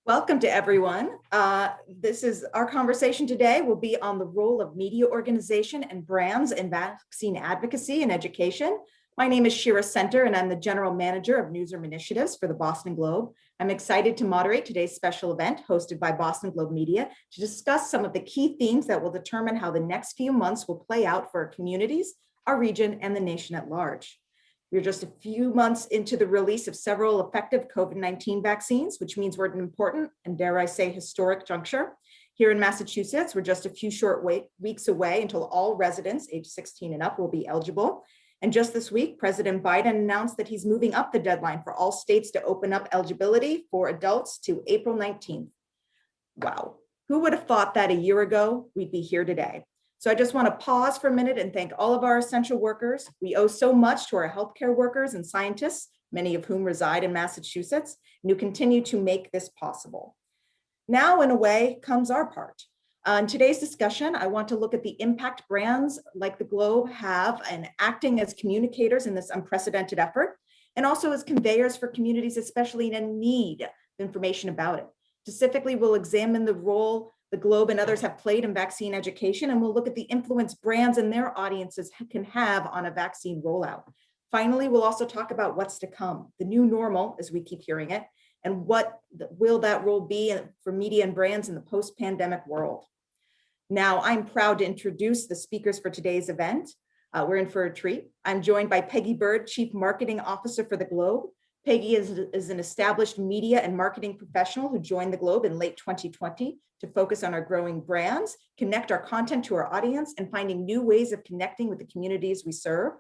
Welcome to everyone. This is our conversation today will be on the role of media organization and brands in vaccine advocacy and education. My name is Shira Center and I'm the General Manager of Newsroom Initiatives for the Boston Globe. I'm excited to moderate today's special event hosted by Boston Globe Media to discuss some of the key themes that will determine how the next few months will play out for our communities, our region, and the nation at large. We're just a few months into the release of several effective COVID-19 vaccines, which means we're at an important and, dare I say, historic juncture. Here in Massachusetts, we're just a few short weeks away until all residents age 16 and up will be eligible. And just this week, President Biden announced that he's moving up the deadline for all states to open up eligibility for adults to April 19th. Wow, who would have thought that a year ago we'd be here today? So I just want to pause for a minute and thank all of our essential workers. We owe so much to our healthcare workers and scientists, many of whom reside in Massachusetts, and who continue to make this possible. Now, in a way, comes our part. In today's discussion, I want to look at the impact brands like the Globe have in acting as communicators in this unprecedented effort, and also as conveyors for communities, especially in need of information about it. Specifically, we'll examine the role the Globe and others have played in vaccine education, and we'll look at the influence brands and their audiences can have on a vaccine rollout. Finally, we'll also talk about what's to come, the new normal, as we keep hearing it, and what will that role be for media and brands in the post-pandemic world. Now, I'm proud to introduce the speakers for today's event. We're in for a treat. I'm joined by Peggy Bird, Chief Marketing Officer for the Globe. Peggy is an established media and marketing professional who joined the Globe in late 2020 to focus on our growing brands, connect our content to our audience, and finding new ways of connecting with the communities we serve.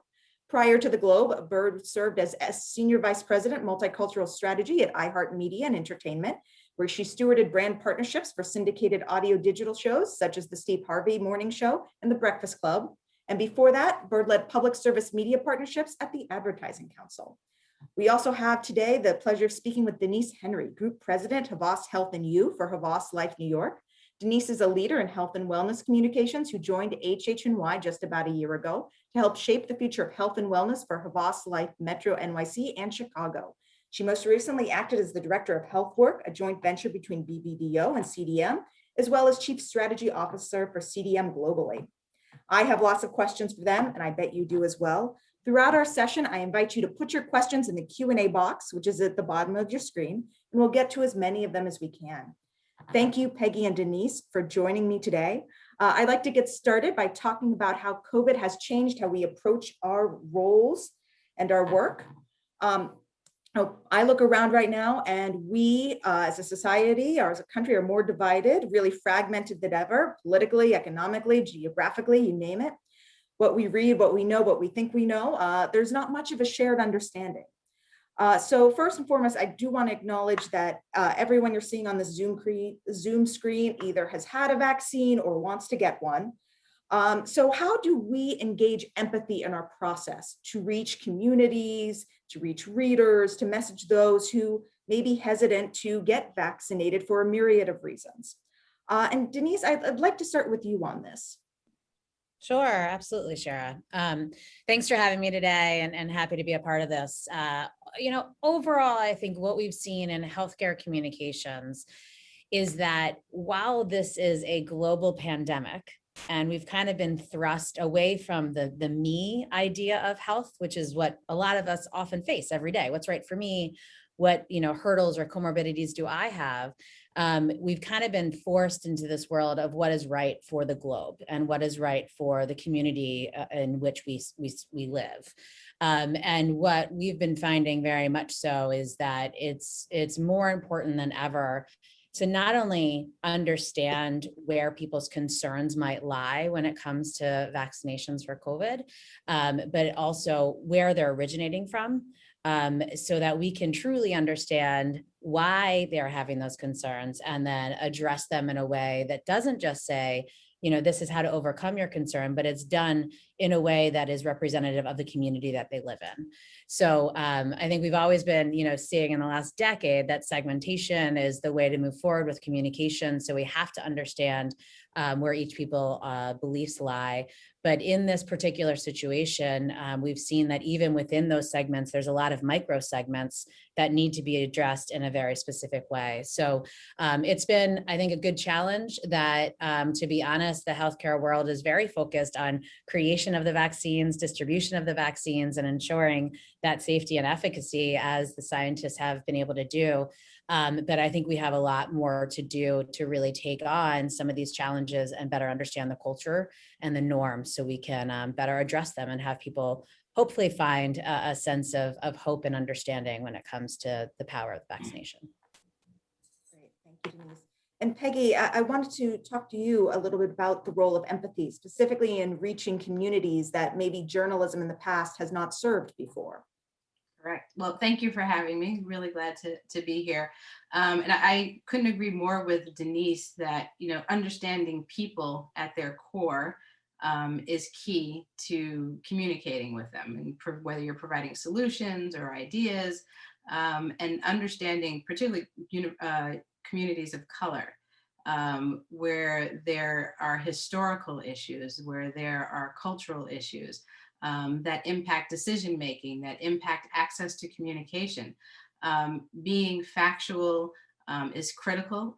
Prior to the Globe, Bird served as Senior Vice President, Multicultural Strategy at iHeartMedia and Entertainment, where she stewarded brand partnerships for syndicated audio digital shows such as the Steve Harvey Morning Show and the Breakfast Club. And before that, Bird led public service media partnerships at the Advertising Council. We also have today the pleasure of speaking with Denise Henry, Group President, Havas Health and You for Havas Life New York. Denise is a leader in health and wellness communications who joined HHNY just about a year ago to help shape the future of health and wellness for Havas Life Metro NYC and Chicago. She most recently acted as the Director of Health Work, a joint venture between BBDO and CDM, as well as Chief Strategy Officer for CDM globally. I have lots of questions for them, and I bet you do as well. Throughout our session, I invite you to put your questions in the Q&A box, which is at the bottom of your screen, and we'll get to as many of them as we can. Thank you, Peggy and Denise, for joining me today. I'd like to get started by talking about how COVID has changed how we approach our roles and our work. I look around right now and we as a society or as a country are more divided, really fragmented than ever, politically, economically, geographically, you name it. What we read, what we know, what we think we know, there's not much of a shared understanding. So first and foremost, I do want to acknowledge that everyone you're seeing on the Zoom screen either has had a vaccine or wants to get one. So how do we engage empathy in our process to reach communities, to reach readers, to message those who may be hesitant to get vaccinated for a myriad of reasons? And Denise, I'd like to start with you on this. Sure, absolutely, Shara. Thanks for having me today and happy to be a part of this. Overall, I think what we've seen in healthcare communications is that while this is a global pandemic, and we've kind of been thrust away from the me idea of health, which is what a lot of us often face every day. What's right for me? What hurdles or comorbidities do I have? We've kind of been forced into this world of what is right for the globe and what is right for the community in which we live. And what we've been finding very much so is that it's more important than ever to not only understand where people's concerns might lie when it comes to vaccinations for COVID, but also where they're originating from. So that we can truly understand why they're having those concerns and then address them in a way that doesn't just say, this is how to overcome your concern, but it's done in a way that is representative of the community that they live in. So I think we've always been, seeing in the last decade that segmentation is the way to move forward with communication. So we have to understand where each people's beliefs lie. But in this particular situation, we've seen that even within those segments, there's a lot of micro segments that need to be addressed in a very specific way. So it's been, I think, a good challenge that, to be honest, the healthcare world is very focused on creation of the vaccines, distribution of the vaccines, and ensuring that safety and efficacy, as the scientists have been able to do. But I think we have a lot more to do to really take on some of these challenges and better understand the culture and the norms so we can better address them and have people hopefully find a sense of hope and understanding when it comes to the power of vaccination. Great, thank you, Denise. And Peggy, I wanted to talk to you a little bit about the role of empathy, specifically in reaching communities that maybe journalism in the past has not served before. Correct. Well, thank you for having me. Really glad to be here. And I couldn't agree more with Denise that, understanding people at their core is key to communicating with them, and whether you're providing solutions or ideas, and understanding particularly communities of color, where there are historical issues, where there are cultural issues, that impact decision making, that impact access to communication. Being factual is critical.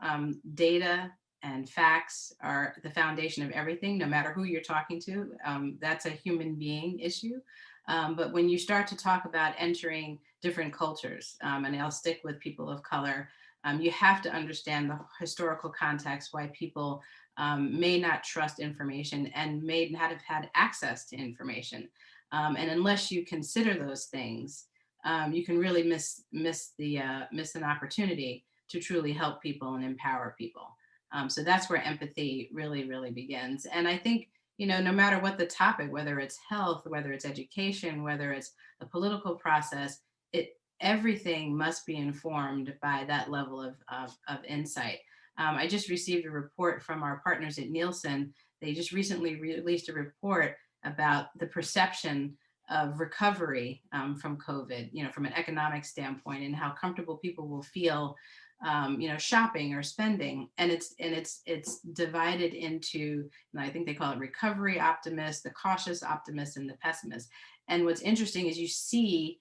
Data and facts are the foundation of everything, no matter who you're talking to. That's a human being issue. But when you start to talk about entering different cultures, and I'll stick with people of color, you have to understand the historical context, why people may not trust information and may not have had access to information. And unless you consider those things, you can really miss an opportunity to truly help people and empower people. So that's where empathy really, really begins. And I think, no matter what the topic, whether it's health, whether it's education, whether it's the political process, everything must be informed by that level of insight. I just received a report from our partners at Nielsen. They just recently released a report about the perception of recovery from COVID, from an economic standpoint, and how comfortable people will feel, shopping or spending. And it's divided into, and I think they call it recovery optimists, the cautious optimists, and the pessimists. And what's interesting is you see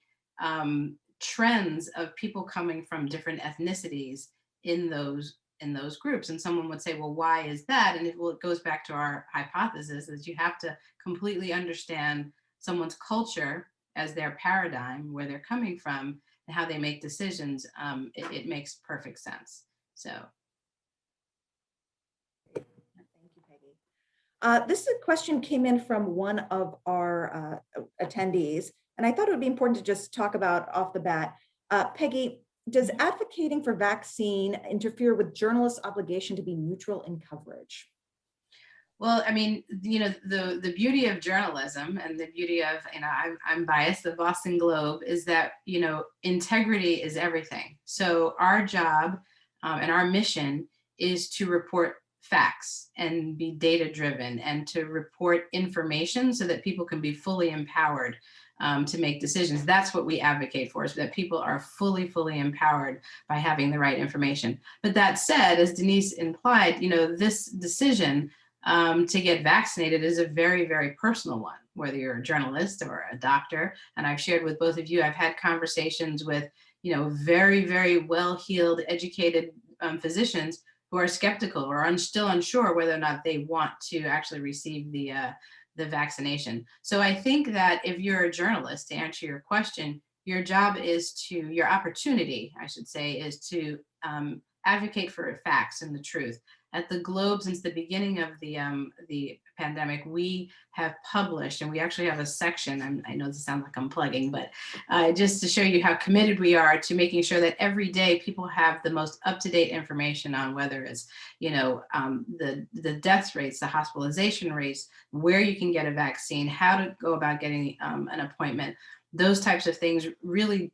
trends of people coming from different ethnicities in those groups. And someone would say, well, why is that? And it goes back to our hypothesis that you have to completely understand someone's culture as their paradigm, where they're coming from and how they make decisions. It makes perfect sense. So. Thank you, Peggy. This question came in from one of our attendees, and I thought it would be important to just talk about off the bat. Peggy, does advocating for vaccine interfere with journalists' obligation to be neutral in coverage? Well, I mean, the beauty of journalism and the beauty of, I'm biased, the Boston Globe, is that, integrity is everything. So our job and our mission is to report facts and be data driven and to report information so that people can be fully empowered to make decisions. That's what we advocate for, is that people are fully empowered by having the right information. But that said, as Denise implied, this decision to get vaccinated is a very, very personal one, whether you're a journalist or a doctor. And I've shared with both of you, I've had conversations with, very, very well-heeled, educated physicians who are skeptical or still unsure whether or not they want to actually receive the vaccination. So I think that if you're a journalist, to answer your question, your job is your opportunity, I should say, is to advocate for facts and the truth. At the Globe, since the beginning of the pandemic, we have published, and we actually have a section, I know this sounds like I'm plugging, but just to show you how committed we are to making sure that every day people have the most up-to-date information on whether it's, the death rates, the hospitalization rates, where you can get a vaccine, how to go about getting an appointment. Those types of things really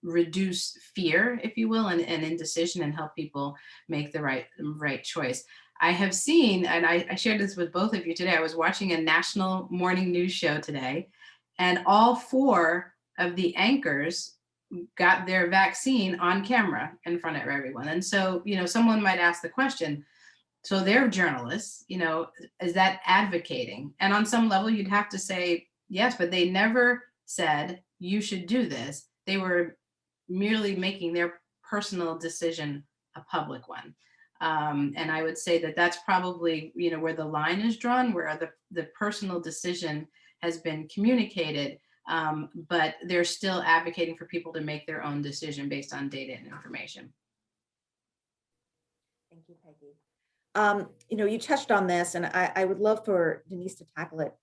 reduce fear, if you will, and indecision, and help people make the right choice. I have seen, and I shared this with both of you today, I was watching a national morning news show today, and all 4 of the anchors got their vaccine on camera in front of everyone. And so, someone might ask the question, So they're journalists, is that advocating? And on some level, you'd have to say yes, but they never said you should do this. They were merely making their personal decision a public one. And I would say that that's probably, where the line is drawn, where the personal decision has been communicated, but they're still advocating for people to make their own decision based on data and information. Thank you, Peggy. You touched on this, and I would love for Denise to tackle it.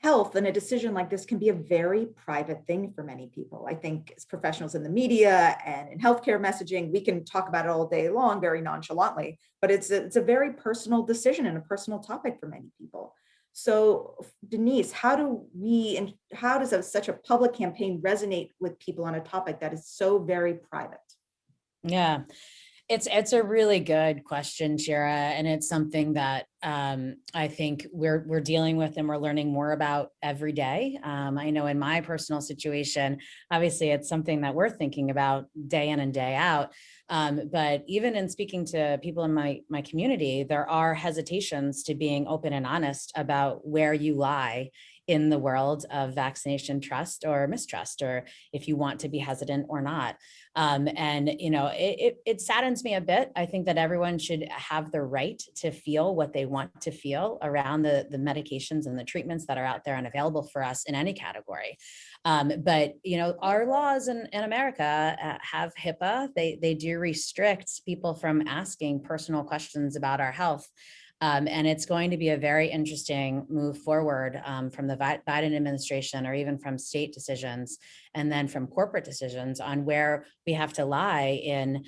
Health and a decision like this can be a very private thing for many people. I think as professionals in the media and in healthcare messaging, we can talk about it all day long, very nonchalantly, but it's a very personal decision and a personal topic for many people. So Denise, how does such a public campaign resonate with people on a topic that is so very private? Yeah. It's a really good question, Shira, and it's something that I think we're dealing with and we're learning more about every day. I know in my personal situation, obviously it's something that we're thinking about day in and day out. But even in speaking to people in my community, there are hesitations to being open and honest about where you lie in the world of vaccination trust or mistrust, or if you want to be hesitant or not. It saddens me a bit. I think that everyone should have the right to feel what they want to feel around the medications and the treatments that are out there and available for us in any category. But our laws in America have HIPAA. They do restrict people from asking personal questions about our health. And it's going to be a very interesting move forward from the Biden administration, or even from state decisions, and then from corporate decisions on where we have to lie in,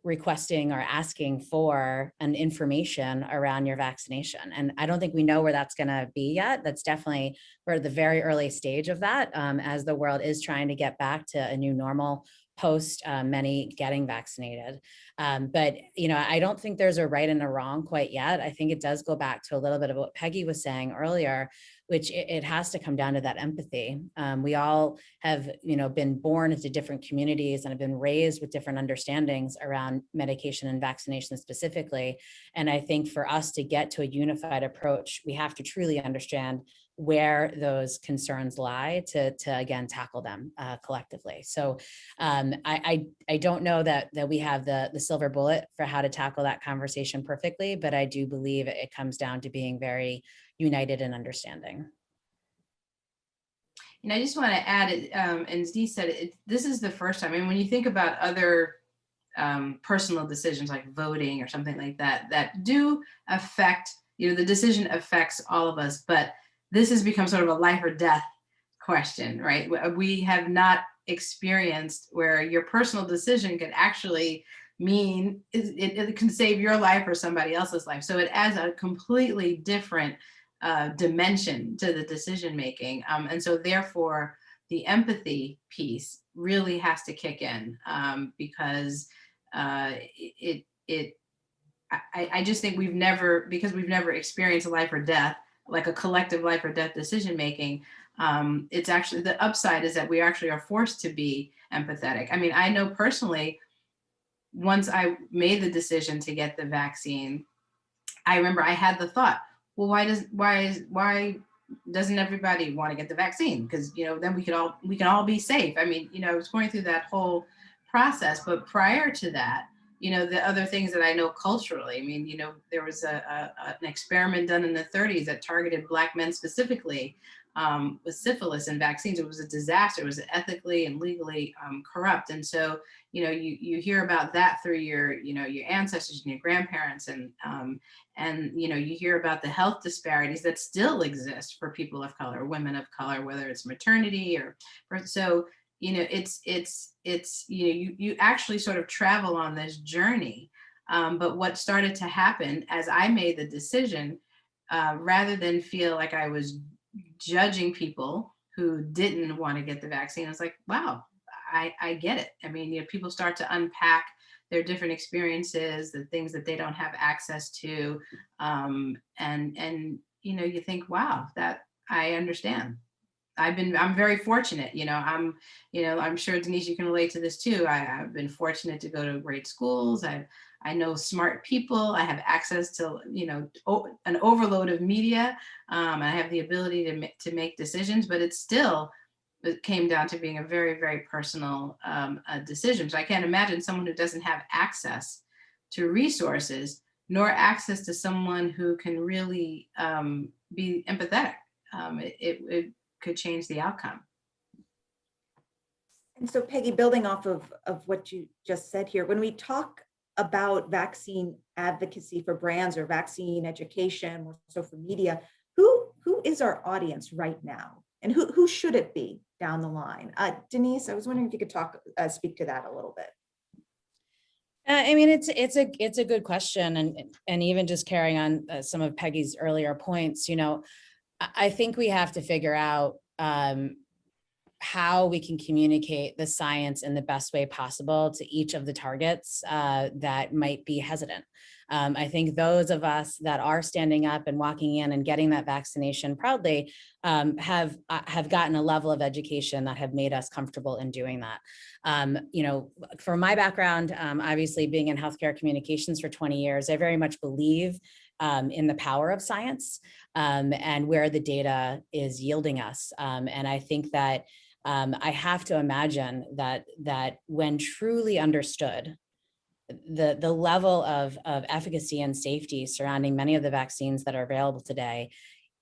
requesting or asking for an information around your vaccination. And I don't think we know where that's going to be yet. That's definitely, we're at the very early stage of that, as the world is trying to get back to a new normal post many getting vaccinated. But I don't think there's a right and a wrong quite yet. I think it does go back to a little bit of what Peggy was saying earlier, which it has to come down to that empathy. We all have, been born into different communities and have been raised with different understandings around medication and vaccination specifically. And I think for us to get to a unified approach, we have to truly understand where those concerns lie to again tackle them collectively. So I don't know that we have the silver bullet for how to tackle that conversation perfectly, but I do believe it comes down to being very united and understanding. And I just want to add, and Dee said, this is the first time. I mean, when you think about other personal decisions like voting or something like that, that do affect, the decision affects all of us, but this has become sort of a life or death question, right? We have not experienced where your personal decision could actually mean it can save your life or somebody else's life. So it adds a completely different dimension to the decision making. And so therefore the empathy piece really has to kick in because I just think we've never experienced a life or death, like a collective life or death decision making. It's actually, the upside is that we actually are forced to be empathetic. I mean, I know personally, once I made the decision to get the vaccine, I remember I had the thought, well, why doesn't everybody want to get the vaccine? Because then we can all be safe. I mean, I was going through that whole process, but prior to that, the other things that I know culturally, I mean, there was an experiment done in the 30s that targeted Black men specifically with syphilis and vaccines. It was a disaster. It was ethically and legally corrupt. And so, you hear about that through your ancestors and your grandparents, and you hear about the health disparities that still exist for people of color, women of color, whether it's maternity or so. It's you actually sort of travel on this journey. But what started to happen as I made the decision, rather than feel like I was judging people who didn't want to get the vaccine, I was like, wow, I get it. I mean, people start to unpack their different experiences, the things that they don't have access to. And you think, wow, that I understand. I'm very fortunate, I'm sure Denise, you can relate to this too. I've been fortunate to go to great schools. I know smart people. I have access to, an overload of media. I have the ability to make decisions, but it came down to being a very, very personal decision. So I can't imagine someone who doesn't have access to resources, nor access to someone who can really be empathetic. It could change the outcome. And so Peggy, building off of what you just said here, when we talk about vaccine advocacy for brands or vaccine education or social media, who is our audience right now? And who should it be down the line? Denise, I was wondering if you could speak to that a little bit. I mean, it's a good question, and even just carrying on some of Peggy's earlier points, I think we have to figure out how we can communicate the science in the best way possible to each of the targets that might be hesitant. I think those of us that are standing up and walking in and getting that vaccination proudly have gotten a level of education that have made us comfortable in doing that. For my background, obviously being in healthcare communications for 20 years, I very much believe in the power of science and where the data is yielding us. And I think that I have to imagine that when truly understood, the level of efficacy and safety surrounding many of the vaccines that are available today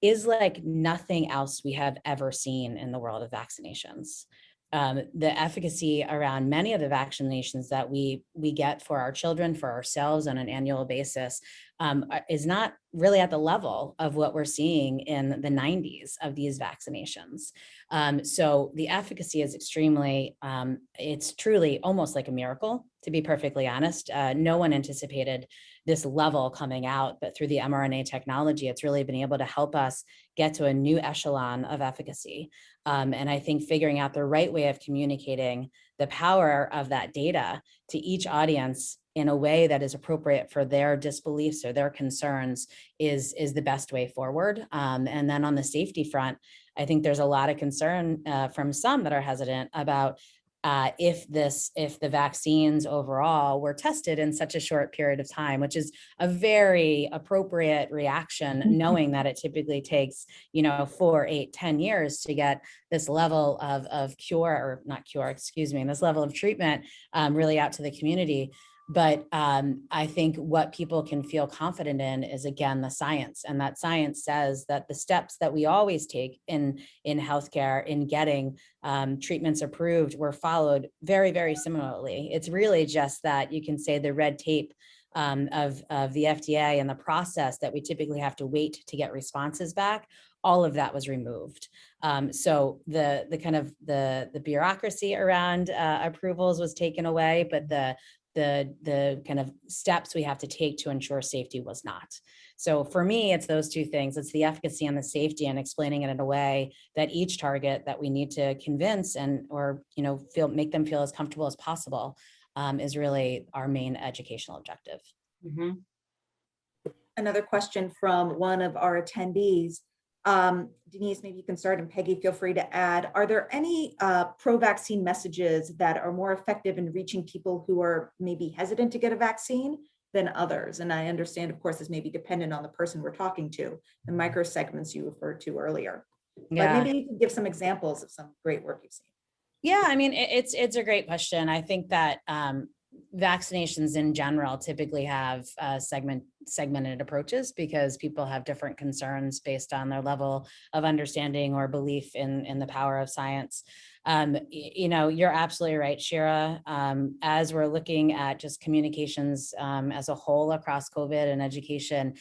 is like nothing else we have ever seen in the world of vaccinations. The efficacy around many of the vaccinations that we get for our children, for ourselves on an annual basis, is not really at the level of what we're seeing in the 90s of these vaccinations. So the efficacy is extremely, it's truly almost like a miracle, to be perfectly honest. No one anticipated this level coming out, but through the mRNA technology, it's really been able to help us get to a new echelon of efficacy. And I think figuring out the right way of communicating the power of that data to each audience in a way that is appropriate for their disbeliefs or their concerns is the best way forward. And then on the safety front, I think there's a lot of concern from some that are hesitant about if the vaccines overall were tested in such a short period of time, which is a very appropriate reaction, knowing that it typically takes, 4, 8, 10 years to get this level of cure, or not cure, excuse me, this level of treatment really out to the community. But I think what people can feel confident in is, again, the science. And that science says that the steps that we always take in healthcare in getting treatments approved were followed very, very similarly. It's really just that you can say the red tape of the FDA and the process that we typically have to wait to get responses back, all of that was removed. So the kind of the bureaucracy around approvals was taken away, but the kind of steps we have to take to ensure safety was not. So for me, it's those two things. It's the efficacy and the safety, and explaining it in a way that each target that we need to convince make them feel as comfortable as possible is really our main educational objective. Mm-hmm. Another question from one of our attendees. Denise, maybe you can start, and Peggy, feel free to add. Are there any pro-vaccine messages that are more effective in reaching people who are maybe hesitant to get a vaccine than others? And I understand, of course, this may be dependent on the person we're talking to, the micro segments you referred to earlier. Yeah. But maybe you can give some examples of some great work you've seen. Yeah, I mean, it's a great question. I think that vaccinations in general typically have segmented approaches because people have different concerns based on their level of understanding or belief in the power of science. You're absolutely right, Shira. As we're looking at just communications as a whole across COVID and education,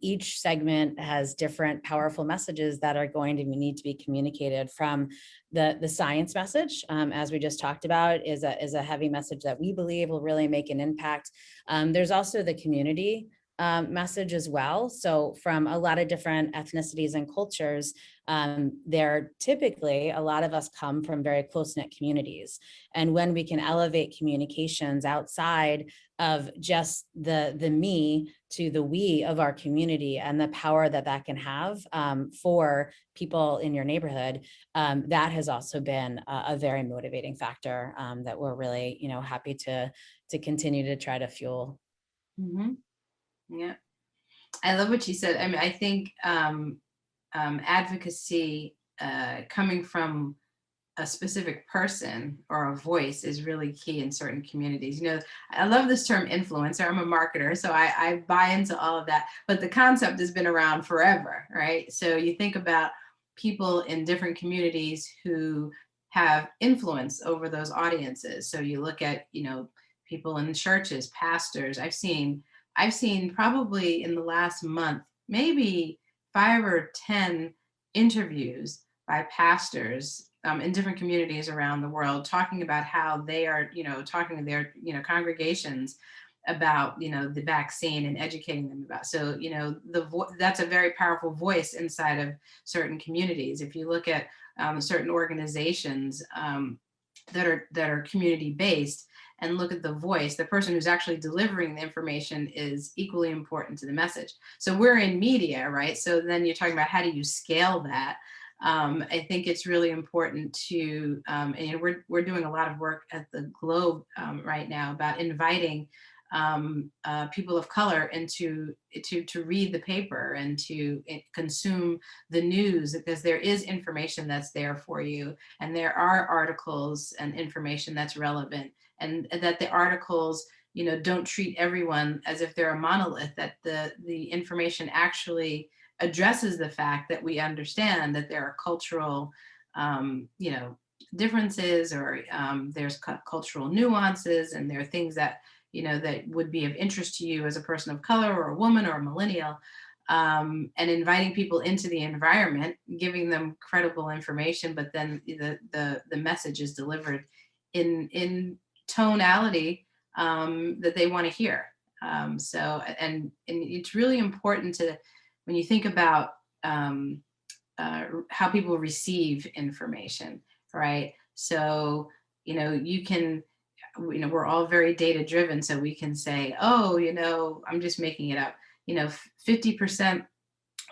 each segment has different powerful messages that are going to need to be communicated. From the science message, as we just talked about, is a heavy message that we believe will really make an impact. There's also the community message as well. So from a lot of different ethnicities and cultures, there typically, a lot of us come from very close-knit communities. And when we can elevate communications outside of just the me to the we of our community and the power that that can have for people in your neighborhood, that has also been a very motivating factor that we're really, happy to continue to try to fuel. Mhm. Yeah, I love what you said. I mean, I think advocacy coming from a specific person or a voice is really key in certain communities. I love this term influencer. I'm a marketer, so I buy into all of that. But the concept has been around forever, right? So you think about people in different communities who have influence over those audiences. So you look at, people in churches, pastors. I've seen probably in the last month, maybe 5 or 10 interviews by pastors in different communities around the world, talking about how they are, talking to their, congregations about, the vaccine and educating them about. So, that's a very powerful voice inside of certain communities. If you look at certain organizations that are community based, and look at the voice, the person who's actually delivering the information is equally important to the message. So we're in media, right? So then you're talking about how do you scale that? I think it's really important to, and we're doing a lot of work at the Globe right now about inviting people of color into to read the paper and to consume the news, because there is information that's there for you, and there are articles and information that's relevant, and that the articles don't treat everyone as if they're a monolith, that the information actually addresses the fact that we understand that there are cultural differences, or there's cultural nuances, and there are things that that would be of interest to you as a person of color, or a woman, or a millennial, and inviting people into the environment, giving them credible information, but then the message is delivered in tonality that they want to hear. So and it's really important to, when you think about how people receive information, right? So you can, we're all very data driven, so we can say, oh, I'm just making it up, 50%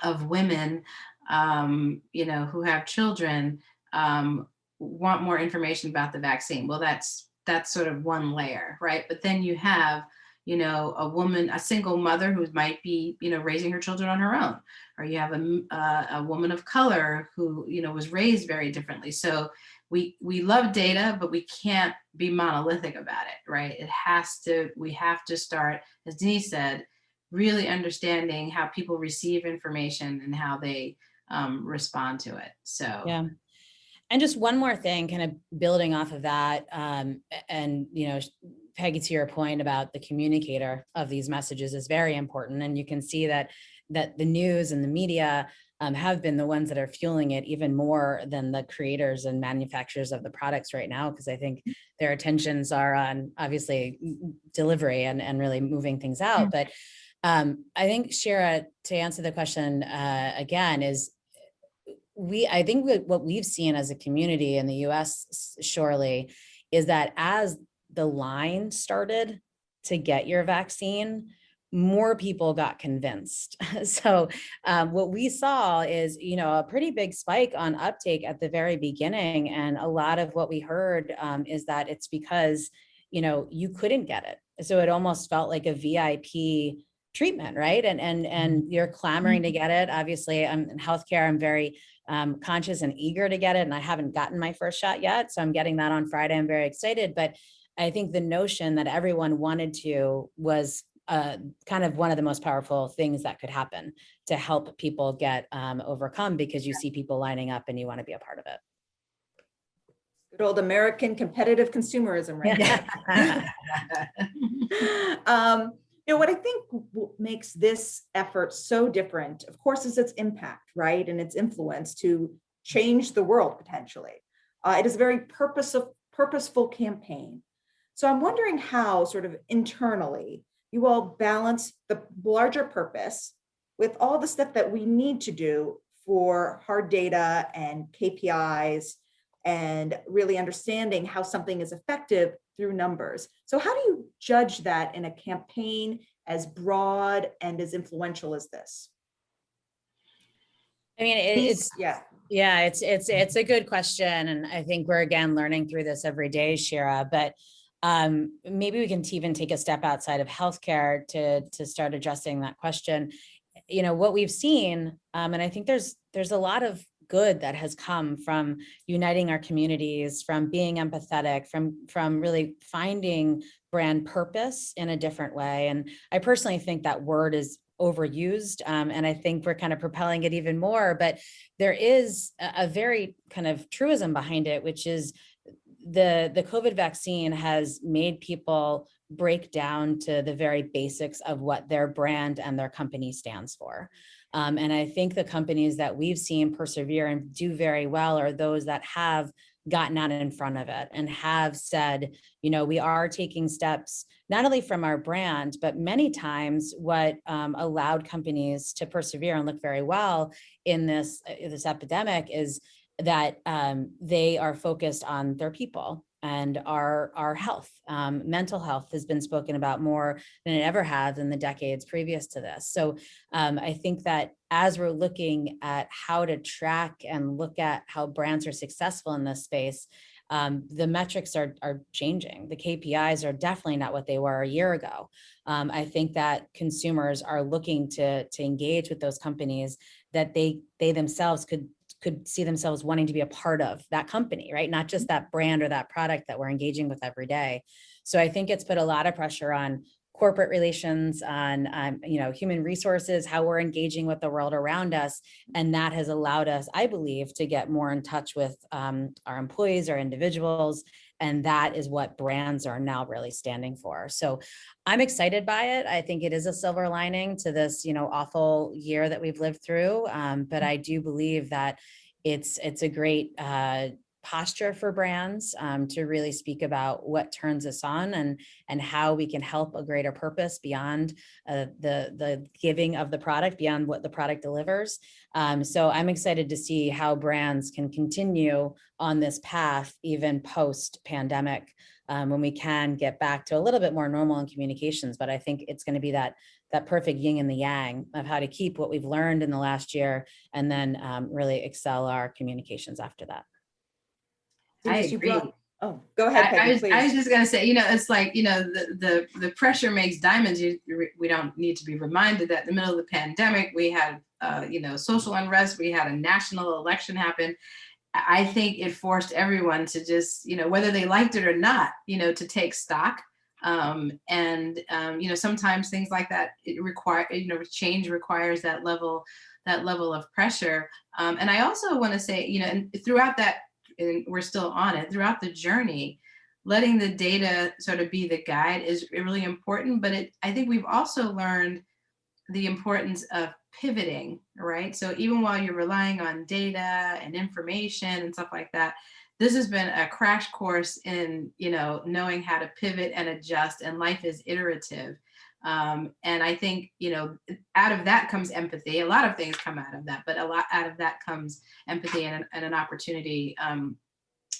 of women who have children want more information about the vaccine. Well, that's sort of one layer, right? But then you have a woman, a single mother who might be raising her children on her own, or you have a woman of color who was raised very differently. So we love data, but we can't be monolithic about it, right? We have to start, as Denise said, really understanding how people receive information and how they respond to it. So Yeah. And just one more thing, kind of building off of that, and Peggy, to your point about the communicator of these messages is very important, and you can see that the news and the media have been the ones that are fueling it even more than the creators and manufacturers of the products right now, because I think their attentions are on obviously delivery and really moving things out. But I think, Shira, to answer the question again, is I think what we've seen as a community in the US, surely, is that as the line started to get your vaccine, more people got convinced. So what we saw is, a pretty big spike on uptake at the very beginning. And a lot of what we heard is that it's because, you couldn't get it. So it almost felt like a VIP treatment, right? And you're clamoring to get it. Obviously, I'm in healthcare. I'm very conscious and eager to get it. And I haven't gotten my first shot yet. So I'm getting that on Friday. I'm very excited. But I think the notion that everyone wanted to was kind of one of the most powerful things that could happen to help people get overcome, because you see people lining up and you want to be a part of it. Good old American competitive consumerism, right? What I think makes this effort so different, of course, is its impact, right? And its influence to change the world potentially. It is a very purposeful campaign. So I'm wondering how, sort of internally, you all balance the larger purpose with all the stuff that we need to do for hard data and KPIs and really understanding how something is effective through numbers. So how do you judge that in a campaign as broad and as influential as this? I mean, it's a good question. And I think we're again learning through this every day, Shira, but maybe we can even take a step outside of healthcare to start addressing that question. You know, what we've seen, and I think there's a lot of good that has come from uniting our communities, from being empathetic, from really finding brand purpose in a different way. And I personally think that word is overused, and I think we're kind of propelling it even more, but there is a very kind of truism behind it, which is the COVID vaccine has made people break down to the very basics of what their brand and their company stands for. And I think the companies that we've seen persevere and do very well are those that have gotten out in front of it and have said, you know, we are taking steps, not only from our brand, but many times what allowed companies to persevere and look very well in this epidemic is that they are focused on their people and our health. Mental health has been spoken about more than it ever has in the decades previous to this. So I think that as we're looking at how to track and look at how brands are successful in this space, the metrics are changing. The KPIs are definitely not what they were a year ago. I think that consumers are looking to engage with those companies that they themselves could see themselves wanting to be a part of that company, right? Not just that brand or that product that we're engaging with every day. So I think it's put a lot of pressure on corporate relations, on human resources, how we're engaging with the world around us. And that has allowed us, I believe, to get more in touch with our employees, our individuals. And that is what brands are now really standing for. So I'm excited by it. I think it is a silver lining to this, awful year that we've lived through. But I do believe that it's a great posture for brands to really speak about what turns us on and how we can help a greater purpose beyond the giving of the product, beyond what the product delivers. So I'm excited to see how brands can continue on this path even post-pandemic, when we can get back to a little bit more normal in communications. But I think it's going to be that perfect yin and the yang of how to keep what we've learned in the last year and then really excel our communications after that. Denise, I agree. Oh, go ahead, Peggy, please. I was just going to say, it's like, the pressure makes diamonds. We don't need to be reminded that in the middle of the pandemic, we had, social unrest. We had a national election happen. I think it forced everyone to just, whether they liked it or not, to take stock. Sometimes things like that, change requires that level of pressure. And I also want to say, and throughout that, and we're still on it, throughout the journey, letting the data sort of be the guide is really important. But I think we've also learned the importance of pivoting, right? So even while you're relying on data and information and stuff like that, this has been a crash course in, knowing how to pivot and adjust, and life is iterative. And I think, out of that comes empathy. A lot of things come out of that, but a lot out of that comes empathy and an opportunity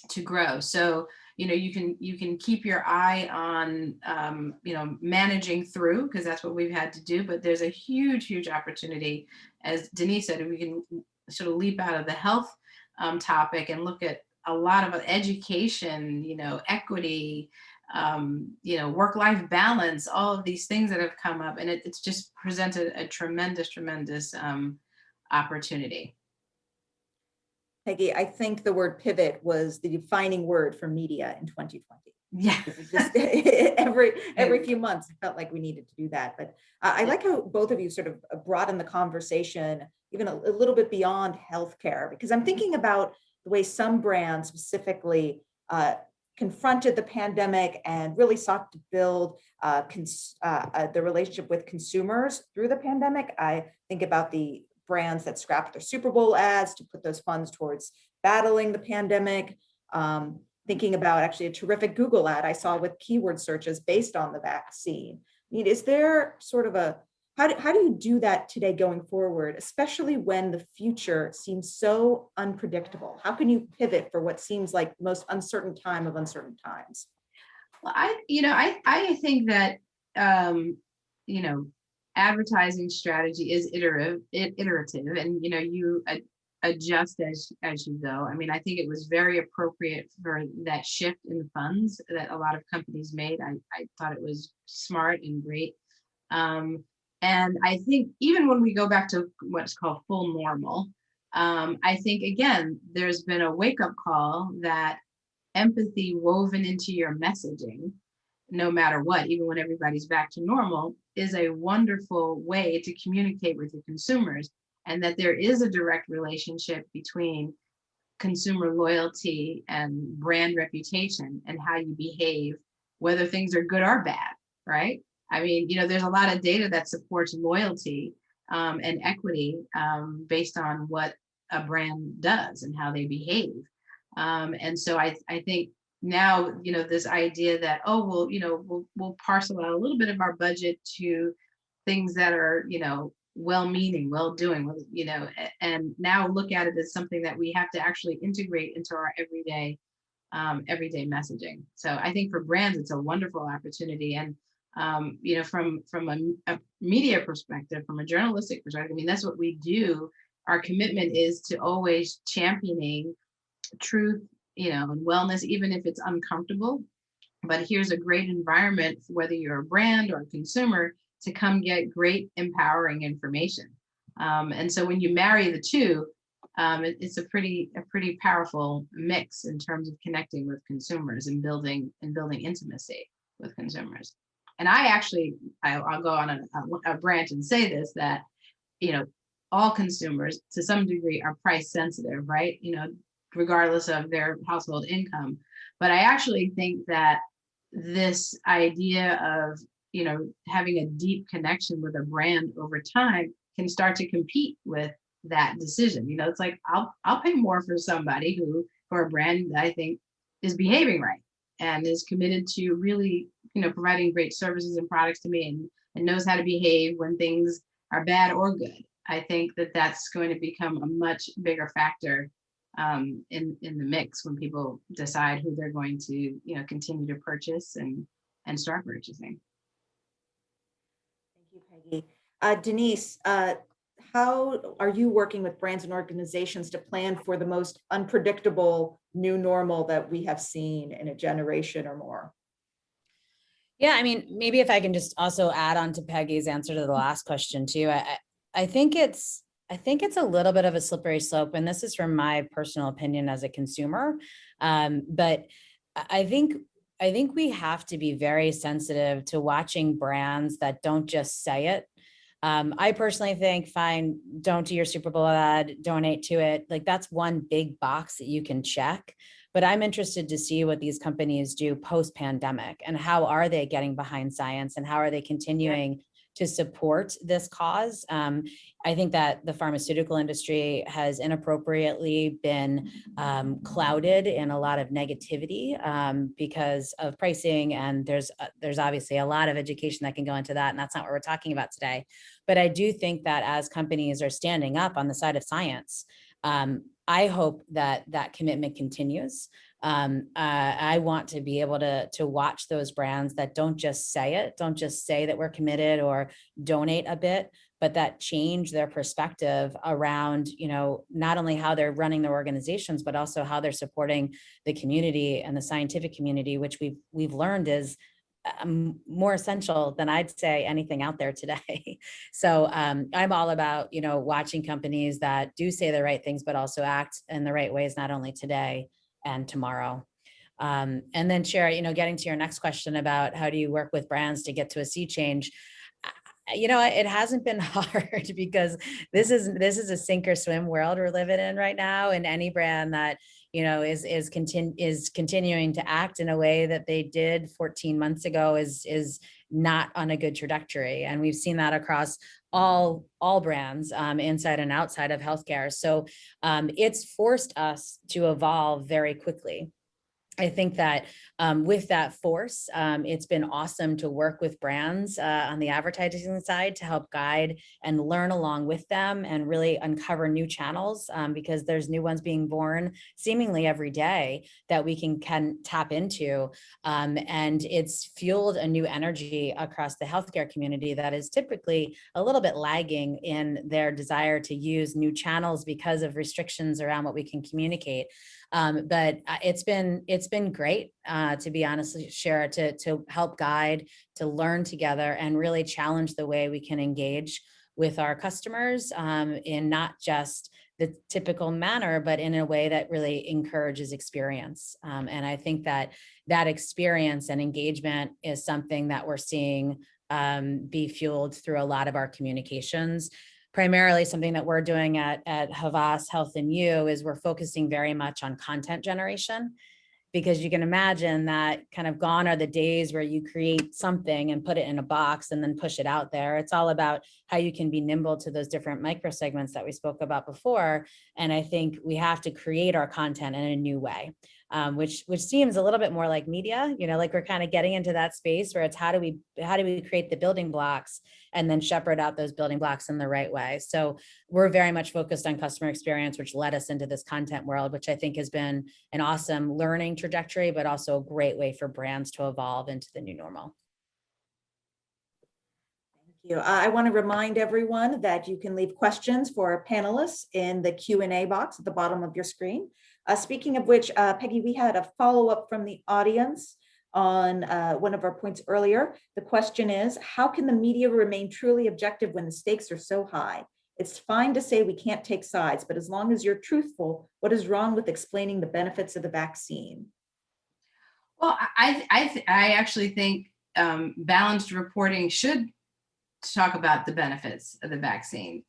to grow. So, you can keep your eye on, managing through, because that's what we've had to do. But there's a huge, huge opportunity, as Denise said, we can sort of leap out of the health topic and look at a lot of education, equity, work-life balance, all of these things that have come up, and it's just presented a tremendous opportunity. Peggy, I think the word pivot was the defining word for media in 2020. Yeah. Just every few months, it felt like we needed to do that. But I like how both of you sort of broaden the conversation even a little bit beyond healthcare, because I'm thinking about the way some brands specifically confronted the pandemic and really sought to build the relationship with consumers through the pandemic. I think about the brands that scrapped their Super Bowl ads to put those funds towards battling the pandemic. Thinking about actually a terrific Google ad I saw with keyword searches based on the vaccine. mean, is there sort of how do you do that today going forward, especially when the future seems so unpredictable? How can you pivot for what seems like the most uncertain time of uncertain times? Well, I think that, um, you know, advertising strategy is iterative, and you adjust as you go. I mean, I think it was very appropriate for that shift in the funds that a lot of companies made. I thought it was smart and great. Um, and I think even when we go back to what's called full normal, I think again, there's been a wake up call that empathy woven into your messaging, no matter what, even when everybody's back to normal, is a wonderful way to communicate with your consumers. And that there is a direct relationship between consumer loyalty and brand reputation and how you behave, whether things are good or bad, right? I mean, there's a lot of data that supports loyalty and equity based on what a brand does and how they behave. And so I think now, this idea that, oh, well, we'll parcel out a little bit of our budget to things that are, well-meaning, well-doing, and now look at it as something that we have to actually integrate into our everyday messaging. So I think for brands, it's a wonderful opportunity. And from a media perspective, from a journalistic perspective, I mean, that's what we do. Our commitment is to always championing truth, and wellness, even if it's uncomfortable. But here's a great environment, whether you're a brand or a consumer, to come get great empowering information. And so when you marry the two, it's a pretty powerful mix in terms of connecting with consumers and building intimacy with consumers. And I'll go on a branch and say this, that all consumers to some degree are price sensitive, right? Regardless of their household income. But I actually think that this idea of, having a deep connection with a brand over time can start to compete with that decision. It's like, I'll pay more for somebody for a brand that I think is behaving right and is committed to really, providing great services and products to me, and knows how to behave when things are bad or good. I think that that's going to become a much bigger factor in the mix when people decide who they're going to continue to purchase and start purchasing. Thank you, Peggy. Denise, how are you working with brands and organizations to plan for the most unpredictable new normal that we have seen in a generation or more? Yeah, I mean, maybe if I can just also add on to Peggy's answer to the last question too. I think it's a little bit of a slippery slope, and this is from my personal opinion as a consumer. But I think we have to be very sensitive to watching brands that don't just say it. I personally think, fine, don't do your Super Bowl ad, donate to it. Like, that's one big box that you can check. But I'm interested to see what these companies do post-pandemic, and how are they getting behind science, and how are they continuing to support this cause. I think that the pharmaceutical industry has inappropriately been clouded in a lot of negativity because of pricing, and there's obviously a lot of education that can go into that, and that's not what we're talking about today. But I do think that as companies are standing up on the side of science, I hope that commitment continues. I want to be able to watch those brands that don't just say that we're committed or donate a bit, but that change their perspective around, not only how they're running their organizations, but also how they're supporting the community and the scientific community, which we've learned is more essential than I'd say anything out there today. So I'm all about, watching companies that do say the right things, but also act in the right ways, not only today and tomorrow. And then Shara, getting to your next question about how do you work with brands to get to a sea change, it hasn't been hard because this is a sink or swim world we're living in right now. And any brand that, is continuing to act in a way that they did 14 months ago is not on a good trajectory. And we've seen that across all brands inside and outside of healthcare. So it's forced us to evolve very quickly. I think that with that force, it's been awesome to work with brands on the advertising side to help guide and learn along with them and really uncover new channels, because there's new ones being born seemingly every day that we can tap into. And it's fueled a new energy across the healthcare community that is typically a little bit lagging in their desire to use new channels because of restrictions around what we can communicate. But it's been great, to be honest, Shara, to help guide, to learn together, and really challenge the way we can engage with our customers in not just the typical manner, but in a way that really encourages experience. And I think that that experience and engagement is something that we're seeing be fueled through a lot of our communications. Primarily something that we're doing at Havas Health and You is we're focusing very much on content generation, because you can imagine that kind of gone are the days where you create something and put it in a box and then push it out there. It's all about how you can be nimble to those different micro segments that we spoke about before. And I think we have to create our content in a new way, which seems a little bit more like media, like we're kind of getting into that space where it's how do we create the building blocks and then shepherd out those building blocks in the right way. So we're very much focused on customer experience, which led us into this content world, which I think has been an awesome learning trajectory, but also a great way for brands to evolve into the new normal. Thank you. I want to remind everyone that you can leave questions for our panelists in the Q&A box at the bottom of your screen. Speaking of which, Peggy, we had a follow-up from the audience on one of our points earlier. The question is, how can the media remain truly objective when the stakes are so high? It's fine to say we can't take sides, but as long as you're truthful, what is wrong with explaining the benefits of the vaccine? Well, I actually think balanced reporting should talk about the benefits of the vaccine.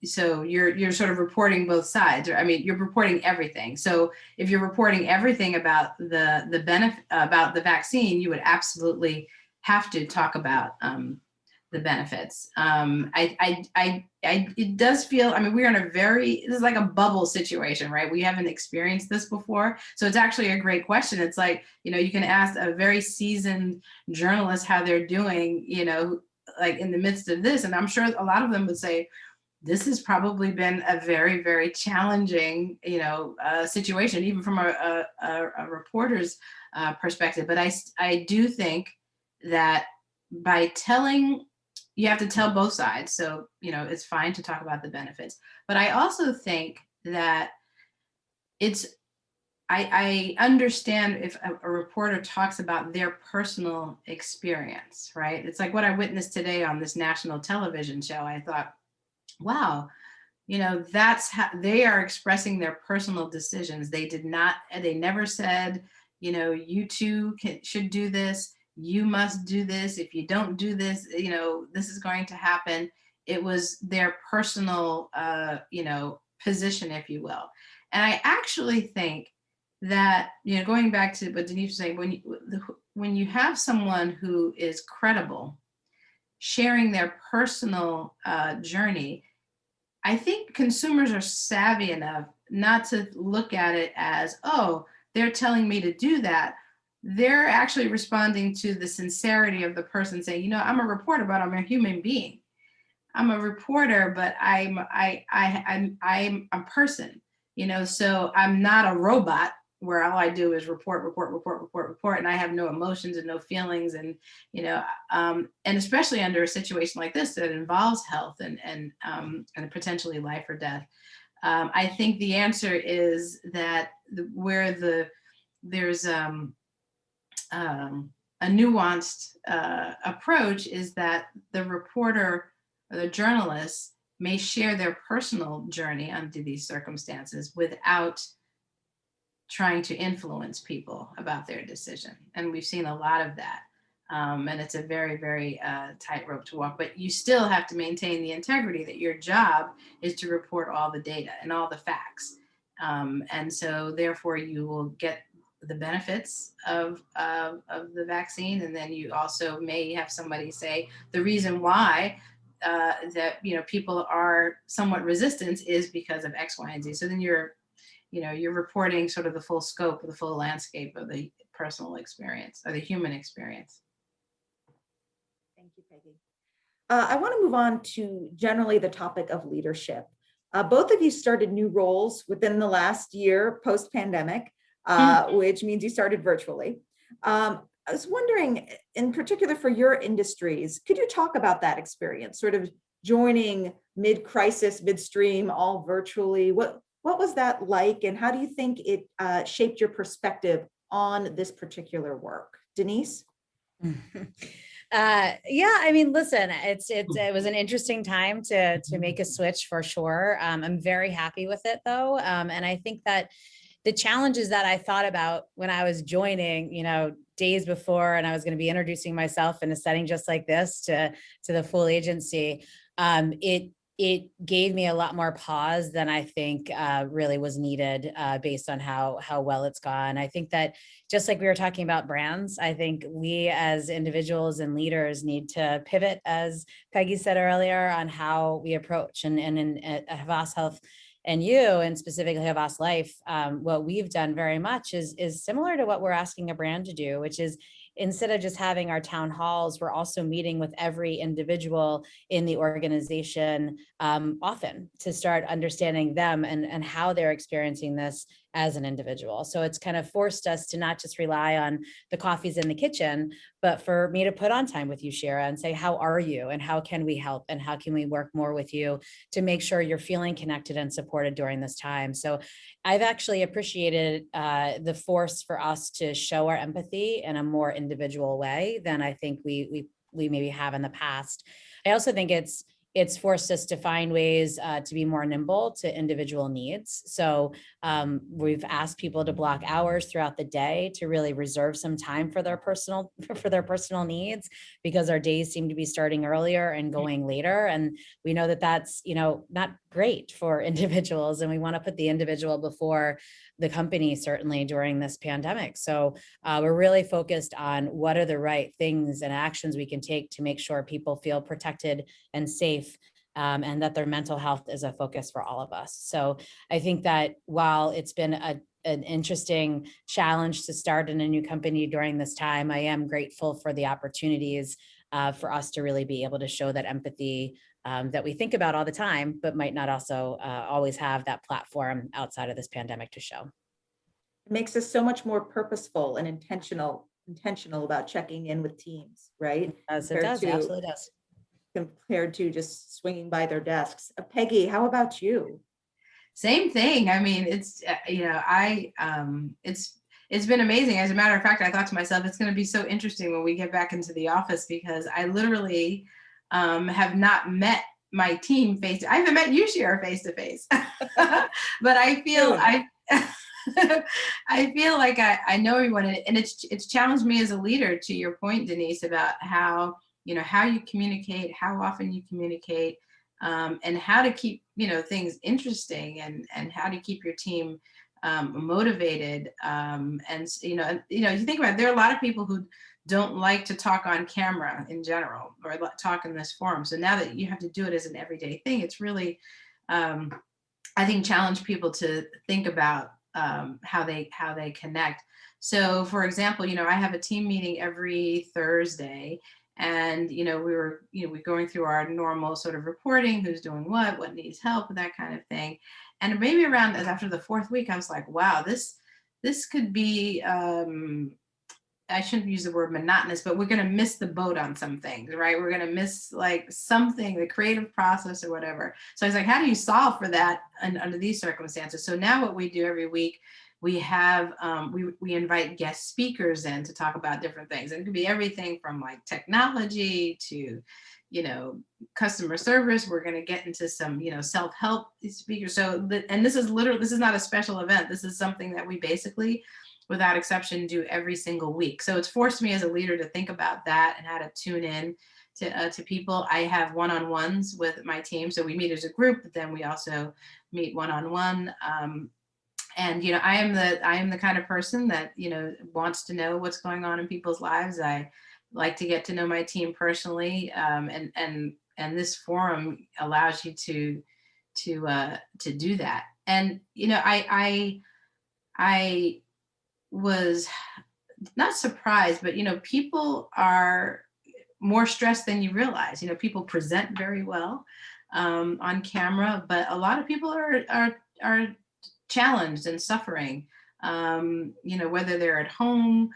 So you're sort of reporting both sides, or I mean, you're reporting everything. So if you're reporting everything about the benefit about the vaccine, you would absolutely have to talk about the benefits. It does feel, I mean, we're in this is like a bubble situation, right? We haven't experienced this before. So it's actually a great question. It's like, you can ask a very seasoned journalist how they're doing, like in the midst of this. And I'm sure a lot of them would say, this has probably been a very, very challenging, situation, even from a reporter's perspective. But I do think that by telling, you have to tell both sides. So, it's fine to talk about the benefits. But I also think that I understand if a reporter talks about their personal experience, right? It's like what I witnessed today on this national television show. I thought, wow, that's how they are expressing their personal decisions. They never said, you too should do this. You must do this. If you don't do this, this is going to happen. It was their personal, position, if you will. And I actually think that, going back to what Denise was saying, when you have someone who is credible, sharing their personal journey, I think consumers are savvy enough not to look at it as, oh, they're telling me to do that. They're actually responding to the sincerity of the person saying, I'm a reporter, but I'm a human being. I'm a reporter, but I'm a person, so I'm not a robot where all I do is report, and I have no emotions and no feelings. And, and especially under a situation like this that involves health and potentially life or death. I think the answer is that there's a nuanced approach is that the reporter or the journalist may share their personal journey under these circumstances without trying to influence people about their decision. And we've seen a lot of that. And it's a very, very tightrope to walk, but you still have to maintain the integrity that your job is to report all the data and all the facts. And so therefore you will get the benefits of the vaccine. And then you also may have somebody say the reason why that people are somewhat resistant is because of X, Y, and Z. So then you're you're reporting sort of the full scope, of the full landscape of the personal experience or the human experience. Thank you, Peggy. I want to move on to generally the topic of leadership. Both of you started new roles within the last year post-pandemic, which means you started virtually. I was wondering, in particular for your industries, could you talk about that experience, sort of joining mid-crisis, midstream, all virtually? What was that like, and how do you think it shaped your perspective on this particular work? Denise? Yeah, I mean, listen, it was an interesting time to make a switch for sure. I'm very happy with it though. And I think that the challenges that I thought about when I was joining, days before, and I was going to be introducing myself in a setting just like this to the full agency, it gave me a lot more pause than I think really was needed based on how well it's gone. I think that just like we were talking about brands, I think we as individuals and leaders need to pivot, as Peggy said earlier, on how we approach. And in Havas Health and you, and specifically Havas Life, what we've done very much is similar to what we're asking a brand to do, which is instead of just having our town halls, we're also meeting with every individual in the organization often to start understanding them and how they're experiencing this as an individual. So it's kind of forced us to not just rely on the coffees in the kitchen, but for me to put on time with you, Shira, and say, how are you? And how can we help? And how can we work more with you to make sure you're feeling connected and supported during this time? So I've actually appreciated the force for us to show our empathy in a more individual way than I think we maybe have in the past. I also think it's forced us to find ways to be more nimble to individual needs. So we've asked people to block hours throughout the day to really reserve some time for their personal needs, because our days seem to be starting earlier and going later. And we know that that's, not great for individuals. And we want to put the individual before the company, certainly during this pandemic. So we're really focused on what are the right things and actions we can take to make sure people feel protected and safe, and that their mental health is a focus for all of us. So I think that while it's been an interesting challenge to start in a new company during this time, I am grateful for the opportunities for us to really be able to show that empathy that we think about all the time, but might not also always have that platform outside of this pandemic to show. It makes us so much more purposeful and intentional about checking in with teams, right? As it does, absolutely does. Compared to just swinging by their desks. Peggy, how about you? Same thing. I mean, it's it's been amazing. As a matter of fact, I thought to myself, it's going to be so interesting when we get back into the office, because I literally have not met my team I haven't met you, Shira, face to face, but I feel I feel like I know everyone, and it's challenged me as a leader, to your point, Denise, about how you communicate, how often you communicate, and how to keep things interesting, and how to keep your team motivated. And you think about it, there are a lot of people who don't like to talk on camera in general, or talk in this forum. So now that you have to do it as an everyday thing, it's really, I think, challenge people to think about how they connect. So, for example, I have a team meeting every Thursday, and we're going through our normal sort of reporting, who's doing what needs help, that kind of thing. And maybe around after the fourth week, I was like, wow, this could be, I shouldn't use the word monotonous, but we're going to miss the boat on some things, right? We're going to miss like something, the creative process or whatever. So I was like, how do you solve for that under these circumstances? So now what we do every week, we have, we invite guest speakers in to talk about different things. And it could be everything from like technology to, customer service. We're going to get into some, self-help speakers. So, and this is not a special event. This is something that we basically, without exception, do every single week. So it's forced me as a leader to think about that and how to tune in to people. I have one-on-ones with my team. So we meet as a group, but then we also meet one-on-one. And I am the kind of person that wants to know what's going on in people's lives. I like to get to know my team personally, and this forum allows you to do that. And, I was not surprised, but, people are more stressed than you realize. People present very well on camera, but a lot of people are challenged and suffering. Whether they're at home,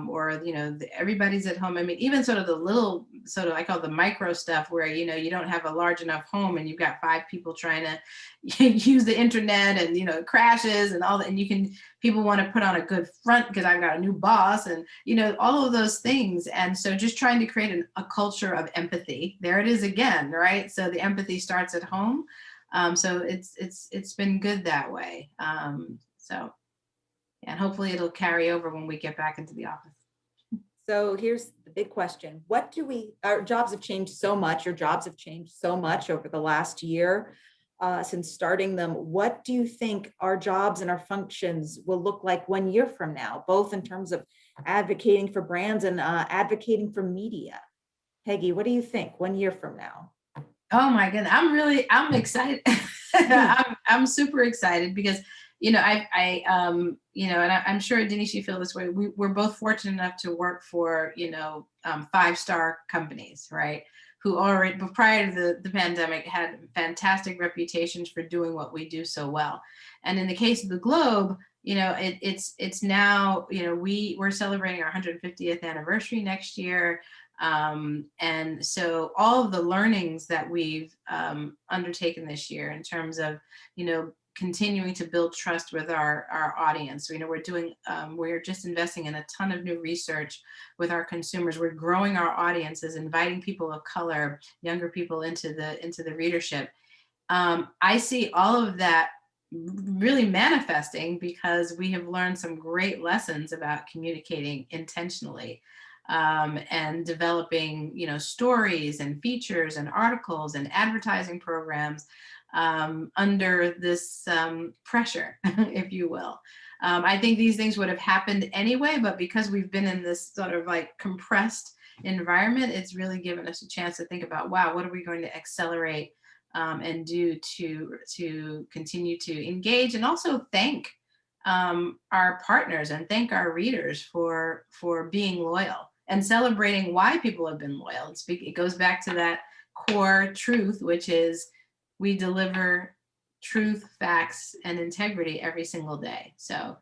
or everybody's at home. I mean, even sort of the little, sort of, I call the micro stuff, where you don't have a large enough home and you've got 5 people trying to use the internet, and it crashes and all that, and people want to put on a good front because I've got a new boss, and all of those things. And so just trying to create a culture of empathy. There it is again, right? So the empathy starts at home. So it's been good that way. And hopefully it'll carry over when we get back into the office. So here's the big question. Our jobs have changed so much. Your jobs have changed so much over the last year since starting them. What do you think our jobs and our functions will look like 1 year from now, both in terms of advocating for brands and advocating for media? Peggy, what do you think 1 year from now? Oh my goodness, I'm excited. I'm super excited because, and I'm sure Denise, you feel this way. We're both fortunate enough to work for, 5-star companies, right? Who already, but prior to the pandemic, had fantastic reputations for doing what we do so well. And in the case of the Globe, it's now, we're celebrating our 150th anniversary next year. And so all of the learnings that we've undertaken this year in terms of, continuing to build trust with our audience. We're just investing in a ton of new research with our consumers. We're growing our audiences, inviting people of color, younger people into the readership. I see all of that really manifesting because we have learned some great lessons about communicating intentionally. And developing, stories and features and articles and advertising programs under this pressure, if you will. I think these things would have happened anyway, but because we've been in this sort of like compressed environment, it's really given us a chance to think about, wow, what are we going to accelerate and do to continue to engage, and also thank our partners and thank our readers for being loyal and celebrating why people have been loyal. It goes back to that core truth, which is we deliver truth, facts, and integrity every single day. So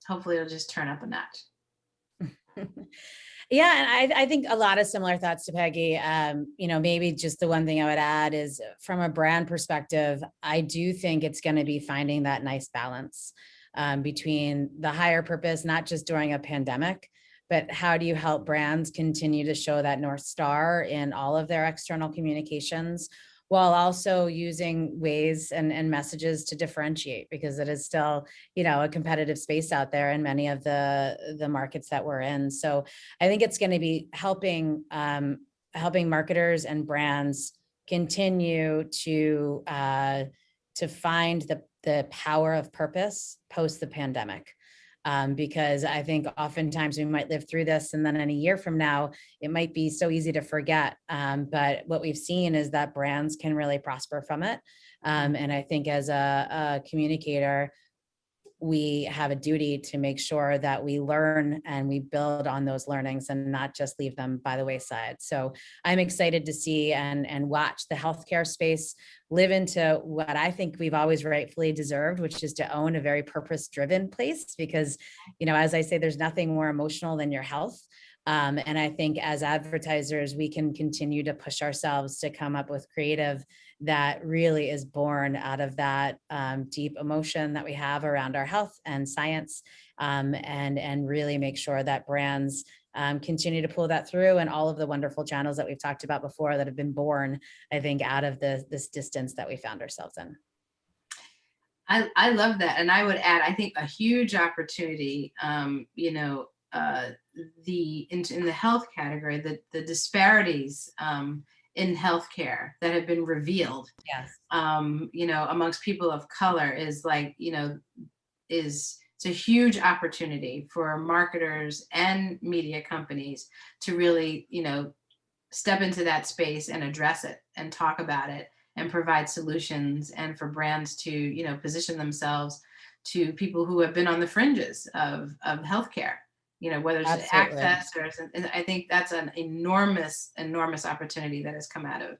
hopefully it'll just turn up a notch. Yeah, and I think a lot of similar thoughts to Peggy. Maybe just the one thing I would add is, from a brand perspective, I do think it's going to be finding that nice balance between the higher purpose, not just during a pandemic, but how do you help brands continue to show that North Star in all of their external communications, while also using ways and messages to differentiate, because it is still, a competitive space out there in many of the markets that we're in. So I think it's going to be helping marketers and brands continue to find the power of purpose post the pandemic. Because I think oftentimes we might live through this, and then in a year from now, it might be so easy to forget. But what we've seen is that brands can really prosper from it. And I think as a communicator, we have a duty to make sure that we learn and we build on those learnings and not just leave them by the wayside. So I'm excited to see and watch the healthcare space live into what I think we've always rightfully deserved, which is to own a very purpose-driven place, because, as I say, there's nothing more emotional than your health. And I think as advertisers, we can continue to push ourselves to come up with creative that really is born out of that deep emotion that we have around our health and science, and really make sure that brands continue to pull that through, and all of the wonderful channels that we've talked about before that have been born, I think, out of this distance that we found ourselves in. I love that. And I would add, I think a huge opportunity, in the health category, the disparities in healthcare that have been revealed, Yes. Amongst people of color is it's a huge opportunity for marketers and media companies to really, step into that space and address it and talk about it and provide solutions, and for brands to, you know, position themselves to people who have been on the fringes of healthcare, you know, whether it's Absolutely. access or, and I think that's an enormous, enormous opportunity that has come out of,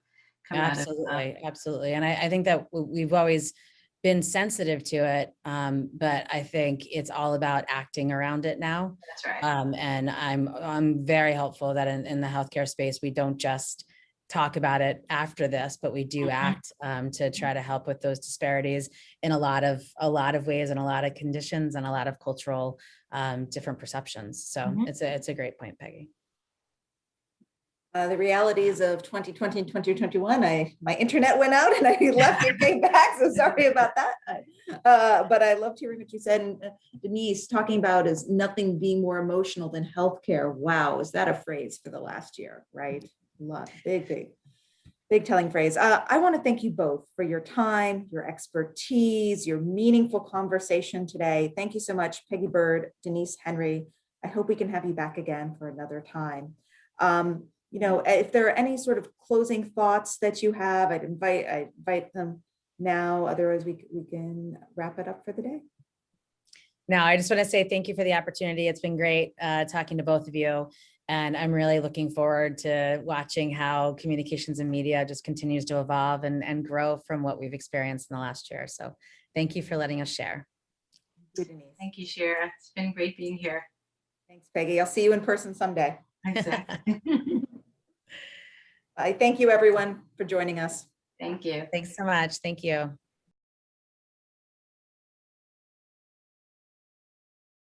Absolutely, absolutely. And I think that we've always been sensitive to it, but I think it's all about acting around it now. that's right. And I'm very hopeful that in the healthcare space, we don't just talk about it after this, but we do Mhm. act to try to help with those disparities in a lot of ways and a lot of conditions and a lot of cultural different perceptions. So Mhm. it's a great point, Peggy. The realities of 2020 and 2021, my internet went out and I left and came back, so sorry about that. But I loved hearing what you said. And Denise, talking about is nothing being more emotional than healthcare. Wow, is that a phrase for the last year, right? Big telling phrase. I want to thank you both for your time, your expertise, your meaningful conversation today. Thank you so much, Peggy Bird, Denise Henry. I hope we can have you back again for another time. You know, if there are any sort of closing thoughts that you have, I invite them now. Otherwise, we can wrap it up for the day. No, I just want to say thank you for the opportunity. It's been great talking to both of you. And I'm really looking forward to watching how communications and media just continues to evolve and grow from what we've experienced in the last year. So thank you for letting us share. Thank you, Denise. Thank you, Shira. It's been great being here. Thanks, Peggy. I'll see you in person someday. Exactly. I thank you, everyone, for joining us. Thank you. Thanks so much. Thank you.